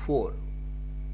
4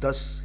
10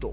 2।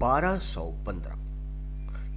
1215,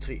3,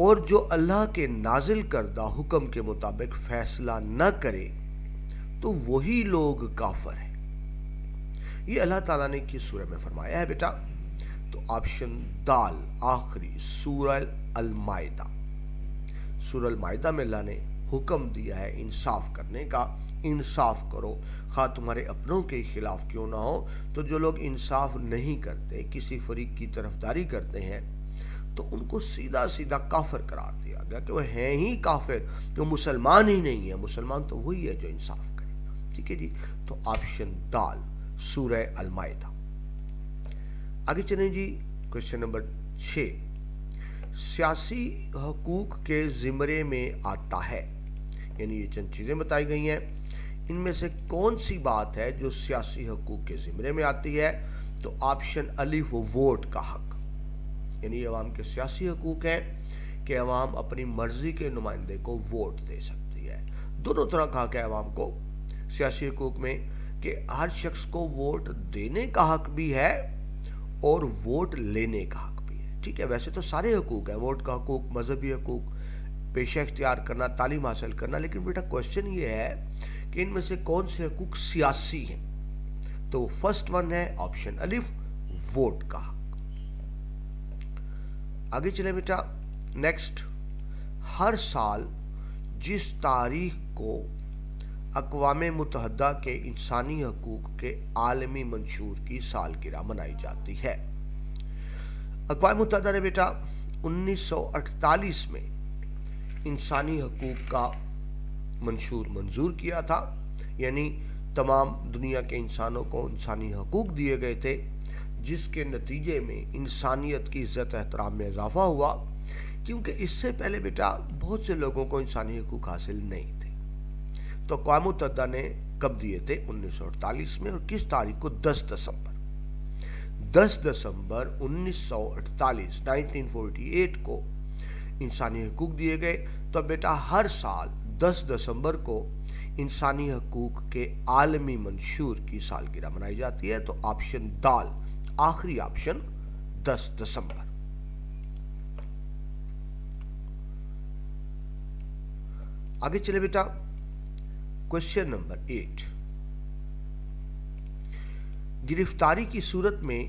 اور جو اللہ کے نازل کردہ حکم کے مطابق فیصلہ نہ کرے تو وہی لوگ کافر ہیں. یہ اللہ تعالیٰ نے کس سورہ میں فرمایا ہے بیٹا؟ تو آپشن دال آخری سورہ المائدہ. سورہ المائدہ میں اللہ نے حکم دیا ہے انصاف کرنے کا. انصاف کرو خواہ تمہارے اپنوں کے خلاف کیوں نہ ہو. تو جو لوگ انصاف نہیں کرتے، کسی فریق کی طرفداری کرتے ہیں، تو ان کو سیدھا سیدھا کافر قرار دیا گیا کہ وہ ہیں ہی کافر، تو مسلمان ہی نہیں ہے. مسلمان تو وہی ہے جو انصاف کرے. ٹھیک ہے جی. تو آپشن دال سورہ المائدہ. آگے چلیں جی. کوشچن نمبر 6 سیاسی حقوق کے زمرے میں آتا ہے. یعنی یہ چند چیزیں بتائی گئی ہیں، ان میں سے کون سی بات ہے جو سیاسی حقوق کے زمرے میں آتی ہے؟ تو آپشن الف ووٹ کا حق. یعنی عوام کے سیاسی حقوق ہیں کہ عوام اپنی مرضی کے نمائندے کو ووٹ دے سکتی ہے. دونوں طرح کا حق ہے عوام کو سیاسی حقوق میں، کہ ہر شخص کو ووٹ دینے کا حق بھی ہے اور ووٹ لینے کا حق بھی ہے. ٹھیک ہے. ویسے تو سارے حقوق ہیں، ووٹ کا حقوق، مذہبی حقوق، پیشہ اختیار کرنا، تعلیم حاصل کرنا. لیکن بیٹا کوشچن یہ ہے کہ ان میں سے کون سے حقوق سیاسی ہیں؟ تو فرسٹ ون ہے آپشن الف ووٹ کا حق. آگے چلے بیٹا. نیکسٹ، ہر سال جس تاریخ کو اقوام متحدہ کے انسانی حقوق کے عالمی منشور کی سالگرہ منائی جاتی ہے. اقوام متحدہ نے بیٹا 1948 میں انسانی حقوق کا منشور منظور کیا تھا. یعنی تمام دنیا کے انسانوں کو انسانی حقوق دیے گئے تھے، جس کے نتیجے میں انسانیت کی عزت احترام میں اضافہ ہوا. کیونکہ اس سے پہلے بیٹا بہت سے لوگوں کو انسانی حقوق حاصل نہیں تھے. تو اقوام متحدہ نے کب دیے تھے؟ 1948 میں. اور کس تاریخ کو؟ 10 دسمبر 1948 1948 کو انسانی حقوق دیے گئے. تو بیٹا ہر سال 10 دسمبر کو انسانی حقوق کے عالمی منشور کی سالگرہ منائی جاتی ہے. تو آپشن دال آخری آپشن 10 دسمبر. آگے چلے بیٹا. کوشچن نمبر 8 گرفتاری کی صورت میں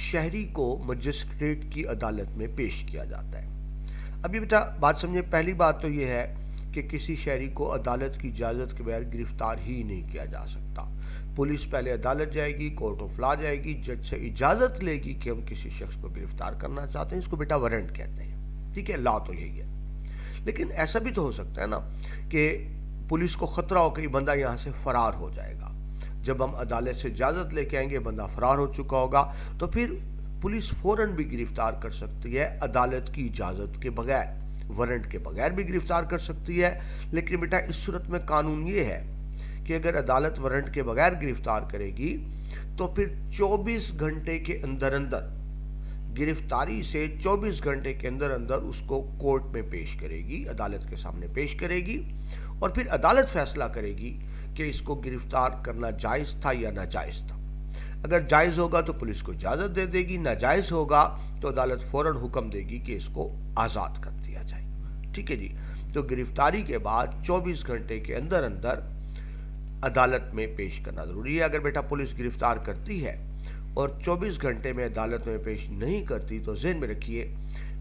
شہری کو مجسٹریٹ کی عدالت میں پیش کیا جاتا ہے. اب یہ بیٹا بات سمجھے. پہلی بات تو یہ ہے کہ کسی شہری کو عدالت کی اجازت کے بغیر گرفتار ہی نہیں کیا جا سکتا. پولیس پہلے عدالت جائے گی، کورٹ آف لا جائے گی، جج سے اجازت لے گی کہ ہم کسی شخص کو گرفتار کرنا چاہتے ہیں. اس کو بیٹا وارنٹ کہتے ہیں. ٹھیک ہے. لا تو یہی ہے. لیکن ایسا بھی تو ہو سکتا ہے نا کہ پولیس کو خطرہ ہو کہ یہ بندہ یہاں سے فرار ہو جائے گا. جب ہم عدالت سے اجازت لے کے آئیں گے بندہ فرار ہو چکا ہوگا، تو پھر پولیس فوراً بھی گرفتار کر سکتی ہے عدالت کی اجازت کے بغیر، وارنٹ کے بغیر بھی گرفتار کر سکتی ہے. لیکن بیٹا اس صورت میں قانون یہ ہے کہ اگر عدالت وارنٹ کے بغیر گرفتار کرے گی تو پھر 24 گھنٹے کے اندر گرفتاری سے 24 گھنٹے کے اندر اس کو کورٹ میں پیش کرے گی، عدالت کے سامنے پیش کرے گی. اور پھر عدالت فیصلہ کرے گی کہ اس کو گرفتار کرنا جائز تھا یا ناجائز تھا. اگر جائز ہوگا تو پولیس کو اجازت دے دے گی، ناجائز ہوگا تو عدالت فوراً حکم دے گی کہ اس کو آزاد کر دیا جائے. ٹھیک ہے جی. تو گرفتاری کے بعد 24 گھنٹے کے اندر عدالت میں پیش کرنا ضروری ہے. اگر بیٹا پولیس گرفتار کرتی ہے اور 24 گھنٹے میں عدالت میں پیش نہیں کرتی تو ذہن میں رکھیے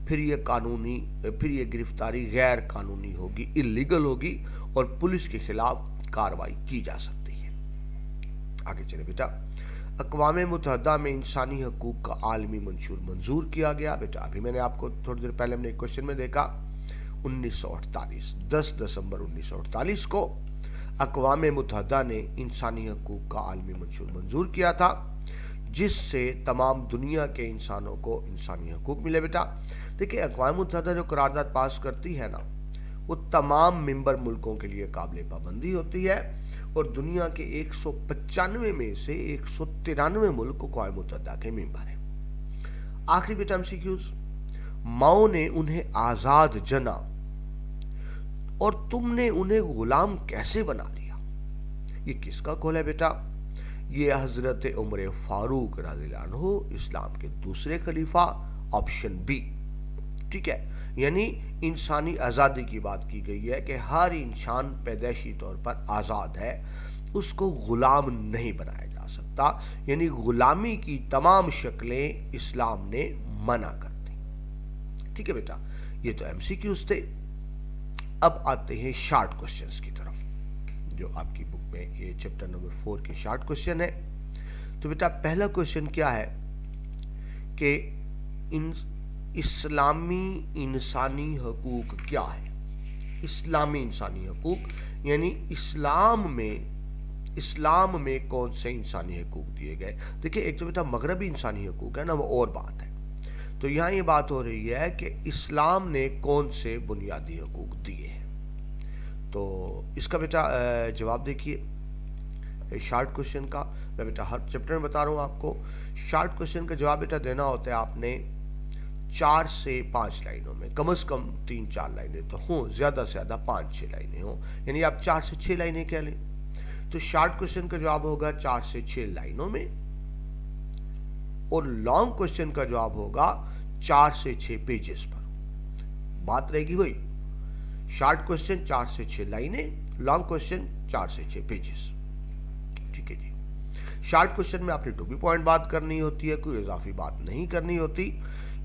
پھر یہ گرفتاری غیر قانونی ہوگی، اللیگل ہوگی اور پولیس کے خلاف کارروائی کی جا سکتی ہے. آگے چلے بیٹا. اقوام متحدہ میں انسانی حقوق کا عالمی منشور منظور کیا گیا. بیٹا ابھی میں نے آپ کو تھوڑی دیر پہلے ہم نے ایک کوشچن میں دیکھا 1948 10 دسمبر 1948 کو اقوام متحدہ نے انسانی حقوق کا عالمی منشور منظور کیا تھا، جس سے تمام دنیا کے انسانوں کو انسانی حقوق ملے. بیٹا دیکھیں اقوام متحدہ جو قرارداد پاس کرتی ہے نا، وہ تمام ممبر ملکوں کے لیے قابل پابندی ہوتی ہے. اور دنیا کے 195 میں سے 193 ملک اقوام متحدہ کے ممبر ہیں. آخری بیٹا MCQs. ماؤ نے انہیں آزاد جنا اور تم نے انہیں غلام کیسے بنا لیا. یہ کس کا قول ہے بیٹا؟ یہ حضرت عمر فاروق رضی اللہ عنہ، اسلام کے دوسرے خلیفہ. Option B. ٹھیک ہے. یعنی انسانی آزادی کی بات کی گئی ہے کہ ہر انسان پیدائشی طور پر آزاد ہے، اس کو غلام نہیں بنایا جا سکتا، یعنی غلامی کی تمام شکلیں اسلام نے منع کر دی۔ ٹھیک ہے بیٹا، یہ تو MCQs تھے۔ اب آتے ہیں شارٹ کوشچنز کی طرف، جو آپ کی بک میں یہ چیپٹر نمبر 4 کے شارٹ کوشچن ہے۔ تو بیٹا پہلا کوشچن کیا ہے کہ اسلامی انسانی حقوق کیا ہے؟ اسلامی انسانی حقوق یعنی اسلام میں کون سے انسانی حقوق دیے گئے؟ دیکھیں ایک تو بیٹا مغربی انسانی حقوق ہے نا، وہ اور بات ہے۔ تو یہاں یہ بات ہو رہی ہے کہ اسلام نے کون سے بنیادی حقوق دیے ہیں۔ تو اس کا بیٹا جواب دیکھیے شارٹ کوشچن کا، میں بیٹا ہر چیپٹر میں بتا رہا ہوں آپ کو۔ شارٹ کوشچن کا جواب بیٹا دینا ہوتا ہے آپ نے 4 سے 5 لائنوں میں، کم از کم 3-4 لائنیں تو ہوں، زیادہ سے زیادہ 5-6 لائنیں ہوں، یعنی آپ 4 سے 6 لائنیں کہہ لیں۔ تو شارٹ کوشچن کا جواب ہوگا 4 سے 6 لائنوں میں، اور لانگ کوشچن کا جواب ہوگا 4 سے 6 پیجز پر۔ بات رہے گی وہی، شارٹ کوشچن 4 سے 6 لائنیں، لانگ کوشچن 4 سے 6 پیجز۔ ٹھیک ہے جی، شارٹ کوشچن میں آپ نے ٹو بی پوائنٹ بات کرنی ہوتی ہے، کوئی اضافی بات نہیں کرنی ہوتی۔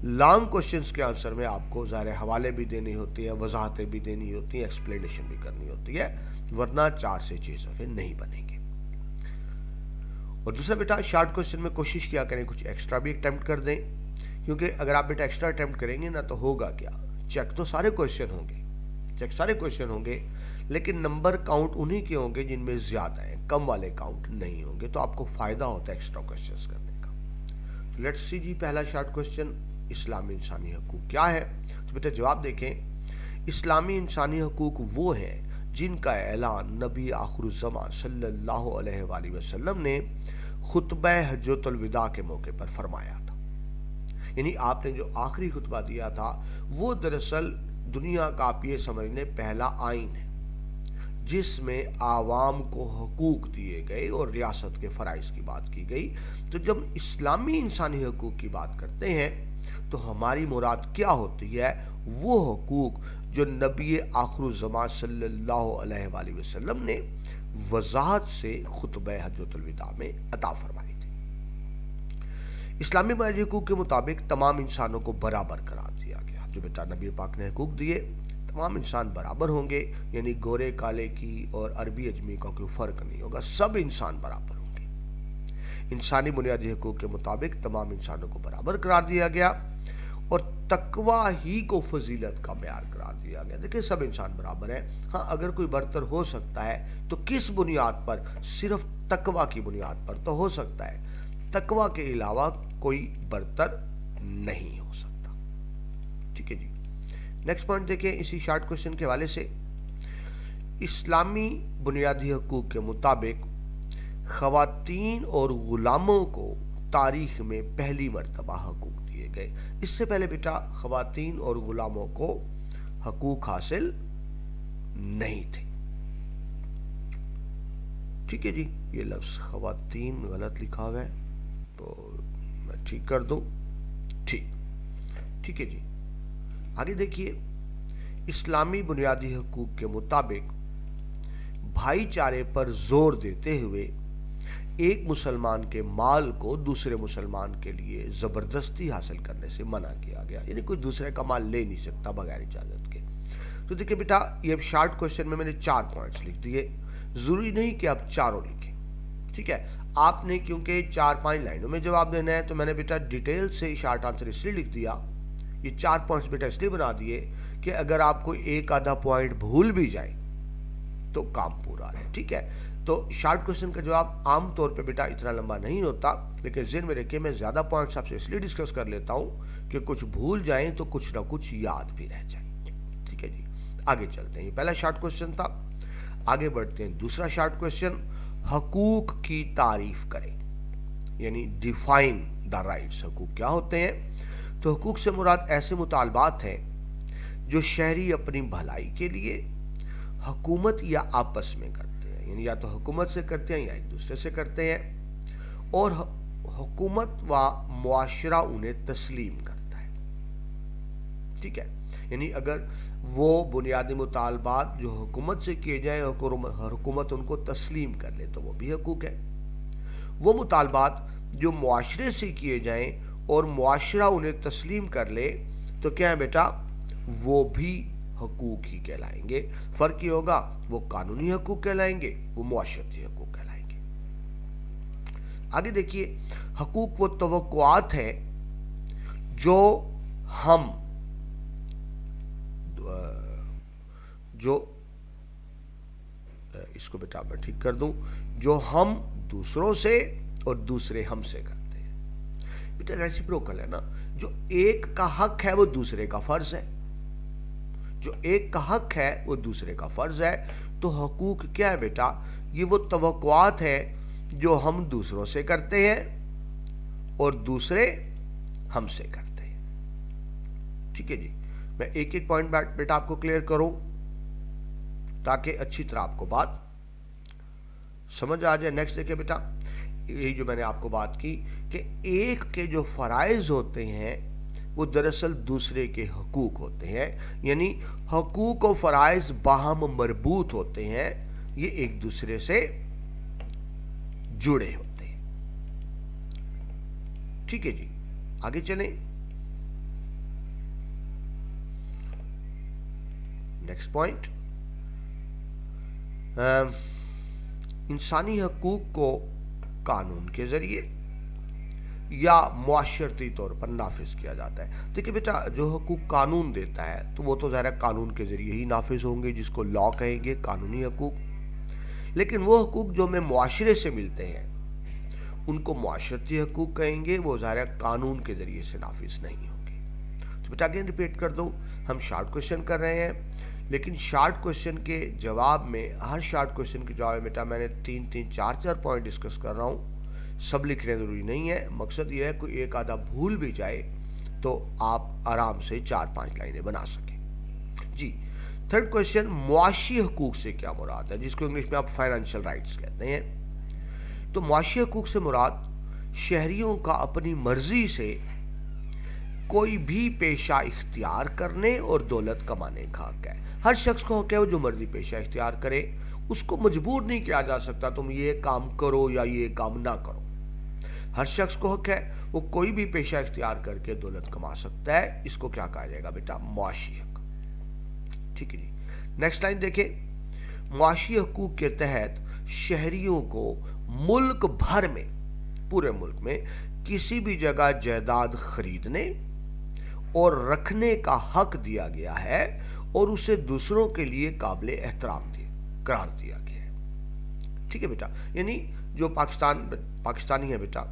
لانگ کوشچنز کے آنسر میں آپ کو ظاہر حوالے بھی دینے ہوتے ہیں، وضاحتیں بھی دینی ہوتی ہیں، ایکسپلینیشن بھی کرنی ہوتی ہے، ورنہ 4 سے 6 صفحے نہیں بنیں گے۔ اور دوسرا بیٹا شارٹ کوشچن میں کوشش کیا کریں کچھ ایکسٹرا بھی اٹیمپٹ کر دیں، کیونکہ اگر آپ بیٹا ایکسٹرا اٹیمپٹ کریں گے نا تو ہوگا کیا، چیک تو سارے کوشچن ہوں گے، لیکن نمبر کاؤنٹ انہی کے ہوں گے جن میں زیادہ ہیں، کم والے کاؤنٹ نہیں ہوں گے، تو آپ کو فائدہ ہوتا ہے ایکسٹرا کوشچنز کرنے کا۔ تو لیٹس سی جی، پہلا شارٹ کوشچن، اسلامی انسانی حقوق کیا ہے؟ تو بیٹا جواب دیکھیں، اسلامی انسانی حقوق وہ ہیں جن کا اعلان نبی آخر الزمان صلی اللہ علیہ وآلہ وسلم نے خطبہ حجۃ الوداع کے موقع پر فرمایا تھا۔ یعنی آپ نے جو آخری خطبہ دیا تھا وہ دراصل دنیا کا آپ یہ سمجھ لیں پہلا آئین ہے، جس میں عوام کو حقوق دیے گئے اور ریاست کے فرائض کی بات کی گئی۔ تو جب اسلامی انسانی حقوق کی بات کرتے ہیں تو ہماری مراد کیا ہوتی ہے؟ وہ حقوق جو نبی آخر الزمان صلی اللہ علیہ وآلہ وسلم نے وضاحت سے خطبہ حجۃ الوداع میں عطا فرمائی تھی۔ اسلامی بنیادی حقوق کے مطابق تمام انسانوں کو برابر قرار دیا گیا۔ جو بیٹا نبی پاک نے حقوق دیے، تمام انسان برابر ہوں گے، یعنی گورے کالے کی اور عربی اجمی کا کوئی فرق نہیں ہوگا، سب انسان برابر ہوں گے۔ انسانی بنیادی حقوق کے مطابق تمام انسانوں کو برابر قرار دیا گیا، اور تقوی ہی کو فضیلت کا معیار قرار دیا گیا۔ دیکھیں سب انسان برابر ہیں، ہاں اگر کوئی برتر ہو سکتا ہے تو کس بنیاد پر؟ صرف تقوی کی بنیاد پر تو ہو سکتا ہے، تقوی کے علاوہ کوئی برتر نہیں ہو سکتا۔ ٹھیک ہے جی، نیکسٹ پوائنٹ دیکھیں اسی شارٹ کوشچن کے حوالے سے۔ اسلامی بنیادی حقوق کے مطابق خواتین اور غلاموں کو تاریخ میں پہلی مرتبہ حقوق دیے گئے۔ اس سے پہلے بیٹا خواتین اور غلاموں کو حقوق حاصل نہیں تھے۔ ٹھیک ہے جی، یہ لفظ خواتین غلط لکھا ہوا ہے تو میں ٹھیک کر دوں۔ ٹھیک ہے جی، آگے دیکھیے، اسلامی بنیادی حقوق کے مطابق بھائی چارے پر زور دیتے ہوئے ایک مسلمان کے مال کو دوسرے مسلمان کے لیے زبردستی حاصل کرنے سے منع کیا گیا، یعنی کوئی دوسرے کا مال لے نہیں سکتا بغیر اجازت کے۔ تو دیکھیں بیٹا یہ شارٹ کوشچن میں میں نے 4 پوائنٹس لکھ دیے، ضروری نہیں کہ آپ چاروں لکھیں، ٹھیک ہے؟ آپ نے کیونکہ 4-5 لائنوں میں جواب دینا ہے تو میں نے بیٹا ڈیٹیل سے شارٹ آنسر اس لیے لکھ دیا، یہ 4 پوائنٹس بیٹا اس لیے بنا دیے کہ اگر آپ کو ایک آدھا پوائنٹ بھول بھی جائے تو کام پورا ہے، ٹھیک ہے؟ تو شارٹ کوشچن کا جواب عام طور پہ بیٹا اتنا لمبا نہیں ہوتا، لیکن ذہن میں رکھیں میں زیادہ پوائنٹس آپ سے اس لیے ڈسکس کر لیتا ہوں کہ کچھ بھول جائیں تو کچھ نہ کچھ یاد بھی رہ جائیں۔ ٹھیک ہے جی، آگے چلتے ہیں، یہ پہلا شارٹ کوشچن تھا، آگے بڑھتے ہیں۔ دوسرا شارٹ کوشچن، حقوق کی تعریف کریں، یعنی ڈیفائن دا رائٹس، حقوق کیا ہوتے ہیں؟ تو حقوق سے مراد ایسے مطالبات ہیں جو شہری اپنی بھلائی کے لیے حکومت یا آپس میں کرتے ہیں، یعنی یا تو حکومت سے کرتے ہیں یا ایک دوسرے سے کرتے ہیں، اور حکومت و معاشرہ انہیں تسلیم کرتا ہے۔ ٹھیک ہے، یعنی اگر وہ بنیادی مطالبات جو حکومت سے کیے جائیں حکومت ان کو تسلیم کر لے تو وہ بھی حقوق ہے. وہ مطالبات جو معاشرے سے کیے جائیں اور معاشرہ انہیں تسلیم کر لے تو کیا ہے بیٹا، وہ بھی حقوق ہی کہلائیں گے. فرق یہ ہوگا، وہ قانونی حقوق کہلائیں گے، وہ معاشرتی حقوق کہلائیں گے. آگے دیکھیے، حقوق وہ توقعات ہیں جو ہم اس کو بیٹا میں ٹھیک کر دوں، جو ہم دوسروں سے اور دوسرے ہم سے کرتے ہیں. بیٹا ریسیپروکل ہے نا، جو ایک کا حق ہے وہ دوسرے کا فرض ہے، جو ایک کا حق ہے وہ دوسرے کا فرض ہے. تو حقوق کیا ہے بیٹا، یہ وہ توقعات ہیں جو ہم دوسروں سے کرتے ہیں اور دوسرے ہم سے کرتے ہیں. ٹھیک ہے جی، میں ایک ایک پوائنٹ بیٹا آپ کو کلیئر کروں تاکہ اچھی طرح آپ کو بات سمجھ آ جائے. نیکسٹ دیکھیں بیٹا، یہی جو میں نے آپ کو بات کی کہ ایک کے جو فرائض ہوتے ہیں وہ دراصل دوسرے کے حقوق ہوتے ہیں، یعنی حقوق و فرائض باہم مربوط ہوتے ہیں، یہ ایک دوسرے سے جڑے ہوتے ہیں. ٹھیک ہے جی، آگے چلیں. نیکسٹ پوائنٹ، انسانی حقوق کو قانون کے ذریعے یا معاشرتی طور پر نافذ کیا جاتا ہے. دیکھیں بیٹا، جو حقوق قانون دیتا ہے تو وہ تو ظاہر قانون کے ذریعے ہی نافذ ہوں گے، جس کو لا کہیں گے، قانونی حقوق. لیکن وہ حقوق جو ہمیں معاشرے سے ملتے ہیں ان کو معاشرتی حقوق کہیں گے، وہ ظاہر قانون کے ذریعے سے نافذ نہیں ہوں گے. تو بیٹا اگین ریپیٹ کر دوں، ہم شارٹ کوشچن کر رہے ہیں، لیکن شارٹ کوشچن کے جواب میں، ہر شارٹ کوشچن کے جواب میں بیٹا میں نے 3-4 پوائنٹ ڈسکس کر رہا ہوں. سب لکھنے ضروری نہیں ہے، مقصد یہ ہے کوئی ایک آدھا بھول بھی جائے تو آپ آرام سے 4-5 لائنیں بنا سکیں. جی، تھرڈ کوشچن، معاشی حقوق سے کیا مراد ہے، جس کو انگلش میں آپ فائنینشیل رائٹس کہتے ہیں. تو معاشی حقوق سے مراد شہریوں کا اپنی مرضی سے کوئی بھی پیشہ اختیار کرنے اور دولت کمانے کا حق ہے. ہر شخص کو حق ہے وہ جو مرضی پیشہ اختیار کرے، اس کو مجبور نہیں کیا جا سکتا تم یہ کام کرو یا یہ کام نہ کرو. ہر شخص کو حق ہے وہ کوئی بھی پیشہ اختیار کر کے دولت کما سکتا ہے. اس کو کیا کہا جائے گا بیٹا، معاشی حق. ٹھیک ہے جی، نیکسٹ لائن دیکھیں. معاشی حقوق کے تحت شہریوں کو ملک بھر میں، پورے ملک میں کسی بھی جگہ جائیداد خریدنے اور رکھنے کا حق دیا گیا ہے اور اسے دوسروں کے لیے قابل احترام قرار دیا گیا ہے. ٹھیک ہے بیٹا، یعنی جو پاکستانی ہے بیٹا،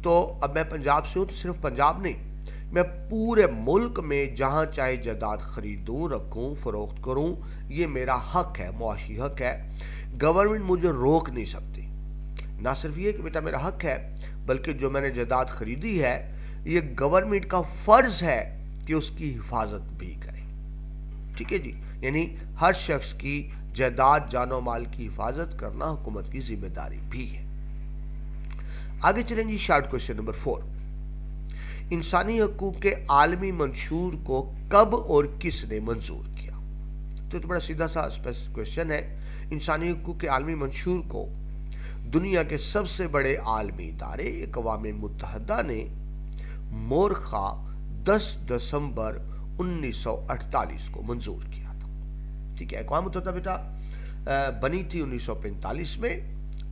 تو اب میں پنجاب سے ہوں تو صرف پنجاب نہیں، میں پورے ملک میں جہاں چاہے جائیداد خریدوں، رکھوں، فروخت کروں، یہ میرا حق ہے، معاشی حق ہے. گورنمنٹ مجھے روک نہیں سکتی. نہ صرف یہ کہ بیٹا میرا حق ہے، بلکہ جو میں نے جائیداد خریدی ہے یہ گورنمنٹ کا فرض ہے کہ اس کی حفاظت بھی کرے. ٹھیک ہے جی، یعنی ہر شخص کی جائیداد، جان و مال کی حفاظت کرنا حکومت کی ذمہ داری بھی ہے. آگے چلیں جی، شارٹ کوشچن نمبر 4. انسانی حقوق کے عالمی منشور کو کب اور کس نے منظور کیا؟ تو بڑا سیدھا سا کوشچن ہے. انسانی حقوق کے عالمی منشور کو دنیا کے سب سے بڑے عالمی ادارے اقوام متحدہ نے مورخہ 10 دسمبر 1948 کو منظور کیا تھا. ٹھیک ہے، اقوام متحدہ بیٹا بنی تھی 1945 میں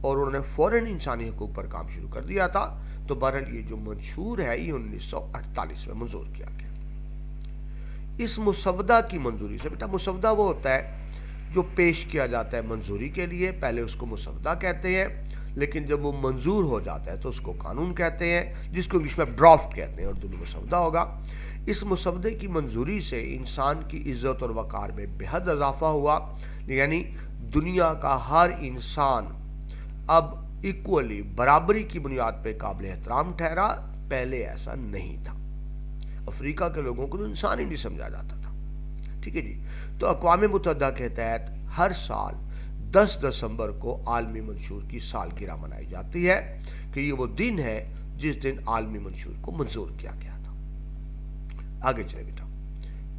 اور انہوں نے فوراً انسانی حقوق پر کام شروع کر دیا تھا. تو بہرحال یہ جو منشور ہے یہ 1948 میں منظور کیا گیا. اس مسودہ کی منظوری سے، بیٹا مسودہ وہ ہوتا ہے جو پیش کیا جاتا ہے منظوری کے لیے، پہلے اس کو مسودہ کہتے ہیں، لیکن جب وہ منظور ہو جاتا ہے تو اس کو قانون کہتے ہیں، جس کو انگلش میں ڈرافٹ کہتے ہیں، اردو میں مسودہ ہوگا. اس مسودے کی منظوری سے انسان کی عزت اور وقار میں بے حد اضافہ ہوا، یعنی دنیا کا ہر انسان اب ایکولی، برابری کی بنیاد پہ قابل احترام ٹھہرا. پہلے ایسا نہیں تھا، افریقہ کے لوگوں کو تو انسان ہی نہیں سمجھا جاتا تھا. ٹھیک ہے جی، تو اقوام متحدہ کے تحت ہر سال 10 دسمبر کو عالمی منشور کی سالگرہ منائی جاتی ہے کہ یہ وہ دن ہے جس دن عالمی منشور کو منظور کیا گیا تھا. آگے چلے بیٹا،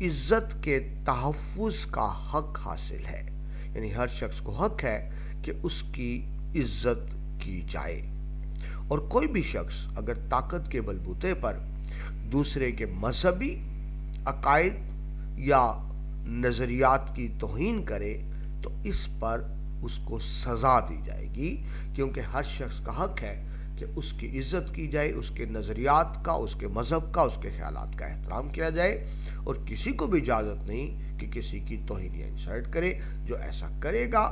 عزت کے تحفظ کا حق حاصل ہے، یعنی ہر شخص کو حق ہے کہ اس کی عزت کی جائے، اور کوئی بھی شخص اگر طاقت کے بلبوتے پر دوسرے کے مذہبی عقائد یا نظریات کی توہین کرے تو اس پر اس کو سزا دی جائے گی، کیونکہ ہر شخص کا حق ہے کہ اس کی عزت کی جائے، اس کے نظریات کا، اس کے مذہب کا، اس کے خیالات کا احترام کیا جائے، اور کسی کو بھی اجازت نہیں کہ کسی کی توہین یا انسلٹ کرے۔ جو ایسا کرے گا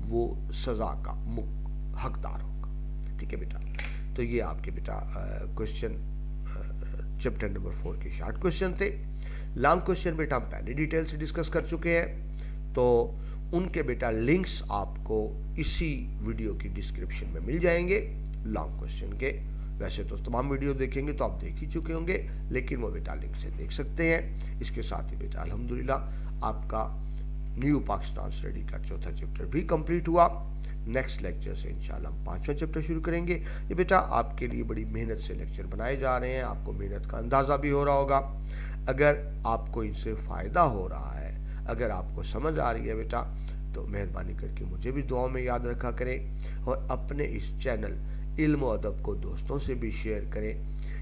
وہ سزا کا حقدار ہوگا۔ ٹھیک ہے بیٹا، تو یہ آپ کے بیٹا کوشچن چیپٹر نمبر 4 کے شارٹ کوشچن تھے۔ لانگ کوشچن بیٹا ہم پہلے ڈیٹیل سے ڈسکس کر چکے ہیں، تو ان کے بیٹا لنکس آپ کو اسی ویڈیو کی ڈسکرپشن میں مل جائیں گے لانگ کوشچن کے۔ ویسے تو تمام ویڈیو دیکھیں گے تو آپ دیکھ ہی چکے ہوں گے، لیکن وہ بیٹا لنک سے دیکھ سکتے ہیں۔ اس کے ساتھ ہی بیٹا الحمدللہ آپ کا نیو پاکستان اسٹڈی کا چوتھا چیپٹر بھی کمپلیٹ ہوا۔ نیکسٹ لیکچر سے انشاءاللہ ہم 5واں چیپٹر شروع کریں گے۔ یہ بیٹا آپ کے لیے بڑی محنت سے لیکچر بنائے جا رہے ہیں، آپ کو محنت کا اندازہ بھی ہو رہا ہوگا۔ اگر آپ کو ان سے فائدہ ہو رہا ہے، اگر آپ کو سمجھ آ رہی ہے بیٹا، تو مہربانی کر کے مجھے بھی دعاؤں میں یاد رکھا کریں، اور اپنے اس چینل علم و ادب کو دوستوں سے بھی شیئر کریں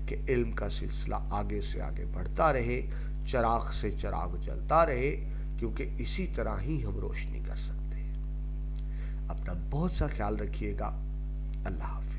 کہ علم کا سلسلہ آگے سے آگے بڑھتا رہے، چراغ سے چراغ جلتا رہے، کیونکہ اسی طرح ہی ہم روشنی کر سکتے ہیں۔ اپنا بہت سا خیال رکھیے گا۔ اللہ حافظ۔